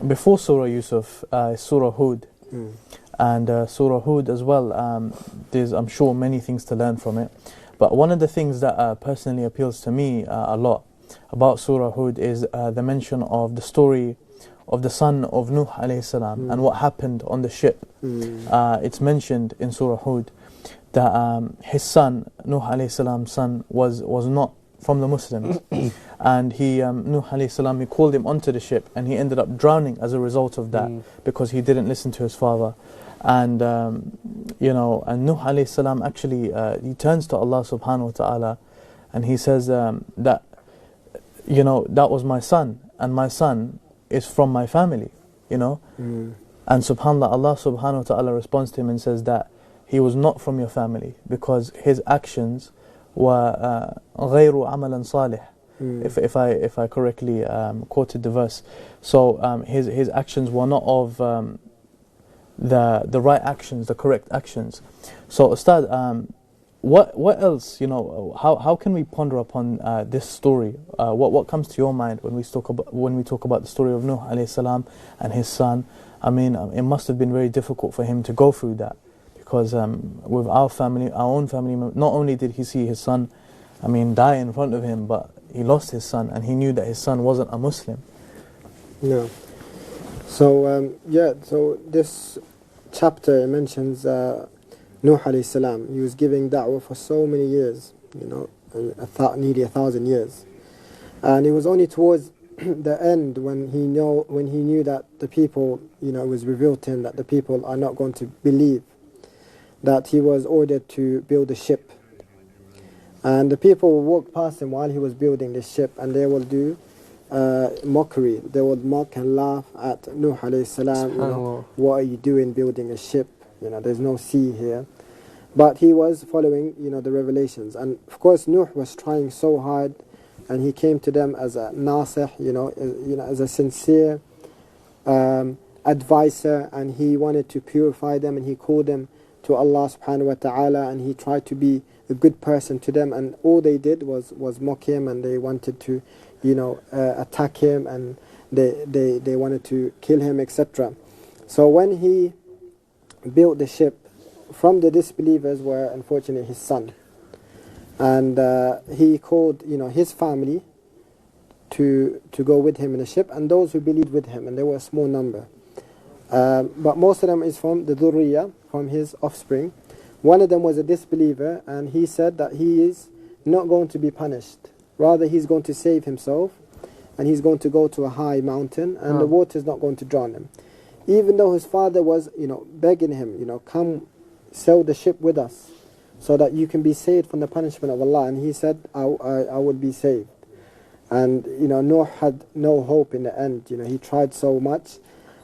Before Surah Yusuf, Surah Hud. And Surah Hud as well, there's, I'm sure, many things to learn from it. But one of the things that personally appeals to me a lot about Surah Hud is the mention of the story of the son of Nuh alayhi salam and what happened on the ship. It's mentioned in Surah Hud that his son, Nuh alayhi salam's son, was not from the Muslims. And Nuh alayhi salam, he called him onto the ship, and he ended up drowning as a result of that, because he didn't listen to his father. And and Nuh alayhi salam actually he turns to Allah subhanahu wa ta'ala, and he says that that was my son, and my son is from my family, And subhanallah, Allah subhanahu wa ta'ala responds to him and says that he was not from your family, because his actions were غَيْرُ عَمَلًا صَالِحٍ. If I correctly quoted the verse. So his actions were not of the right actions, the correct actions. So Ustad, what else, how can we ponder upon this story? What comes to your mind when we talk about the story of Nuh alayhi salam and his son? I mean, it must have been very difficult for him to go through that, because with our own family, not only did he see his son, die in front of him, but he lost his son, and he knew that his son wasn't a Muslim. No. So so this chapter mentions Nuh alayhi salam. He was giving da'wah for so many years, nearly 1,000 years, and it was only towards the end when he knew that the people, it was revealed to him that the people are not going to believe, that he was ordered to build a ship. And the people will walk past him while he was building the ship, and they will do mockery. They would mock and laugh at Nuh alayhi salam. What are you doing building a ship? There's no sea here. But he was following, the revelations. And of course, Nuh was trying so hard, and he came to them as a nasih, as a sincere advisor, and he wanted to purify them, and he called them to Allah subhanahu wa ta'ala, and he tried to be a good person to them, and all they did was mock him, and they wanted to attack him, and they wanted to kill him, etc. So when he built the ship, from the disbelievers were unfortunately his son, and he called his family to go with him in the ship, and those who believed with him, and there were a small number, but most of them is from the dhurriya, from his offspring. One of them was a disbeliever, and he said that he is not going to be punished. Rather, he's going to save himself, and he's going to go to a high mountain, and the water is not going to drown him. Even though his father was, begging him, come sail the ship with us, so that you can be saved from the punishment of Allah. And he said, I will be saved. And, Noah had no hope in the end. He tried so much,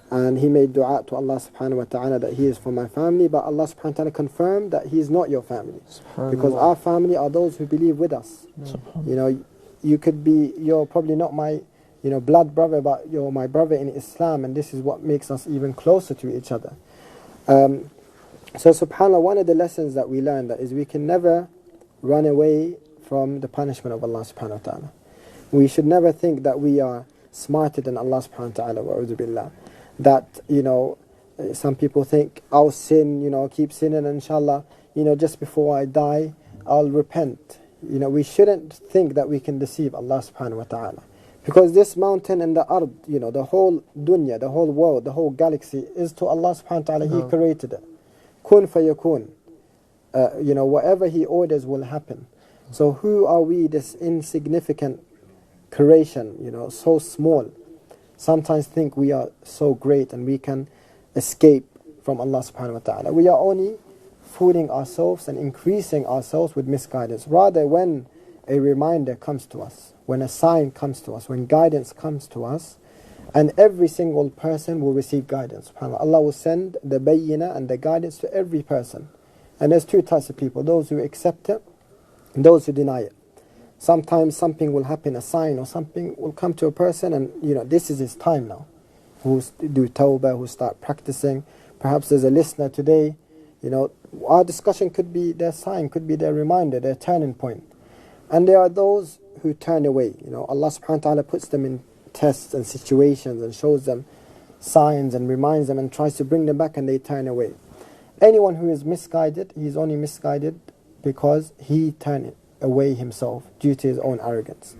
and he made dua to Allah subhanahu wa ta'ala that he is from my family, but Allah subhanahu wa ta'ala confirmed that he is not your family, because our family are those who believe with us. You could be, you're probably not my blood brother, but you're my brother in Islam, and this is what makes us even closer to each other. So subhanAllah, one of the lessons that we learned that is we can never run away from the punishment of Allah subhanahu wa ta'ala. We should never think that we are smarter than Allah subhanahu wa ta'ala, wa'udhu billah. That, some people think, I'll sin, keep sinning, and inshallah, just before I die, I'll repent. We shouldn't think that we can deceive Allah subhanahu wa ta'ala. Because this mountain and the ard, the whole dunya, the whole world, the whole galaxy is to Allah subhanahu wa ta'ala. He created it. Kun fayakun. Whatever He orders will happen. So who are we, this insignificant creation, so small? Sometimes think we are so great and we can escape from Allah subhanahu wa ta'ala. We are only fooling ourselves and increasing ourselves with misguidance. Rather, when a reminder comes to us, when a sign comes to us, when guidance comes to us, and every single person will receive guidance. SubhanAllah. Allah will send the bayyinah and the guidance to every person. And there's two types of people, those who accept it and those who deny it. Sometimes something will happen, a sign or something will come to a person, and this is his time now. Who do tawbah, who start practicing. Perhaps there's a listener today, our discussion could be their sign, could be their reminder, their turning point. And there are those who turn away. Allah subhanahu wa ta'ala puts them in tests and situations and shows them signs and reminds them and tries to bring them back, and they turn away. Anyone who is misguided, he is only misguided because he turned away himself due to his own arrogance.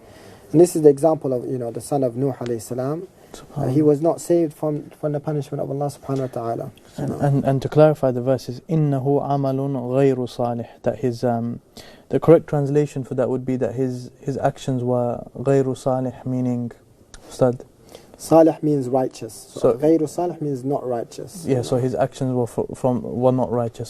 And this is the example of the son of Nuh alayhi salam. He was not saved from the punishment of Allah subhanahu wa ta'ala. And to clarify the verses, إِنَّهُ عَمَلٌ غَيْرُ صَالِحٍ, that his the correct translation for that would be that his actions were غَيْرُ صَالِحٍ, meaning Ustad. Salih means righteous. So غَيْرُ صالح means not righteous. Yeah, so his actions were not righteous.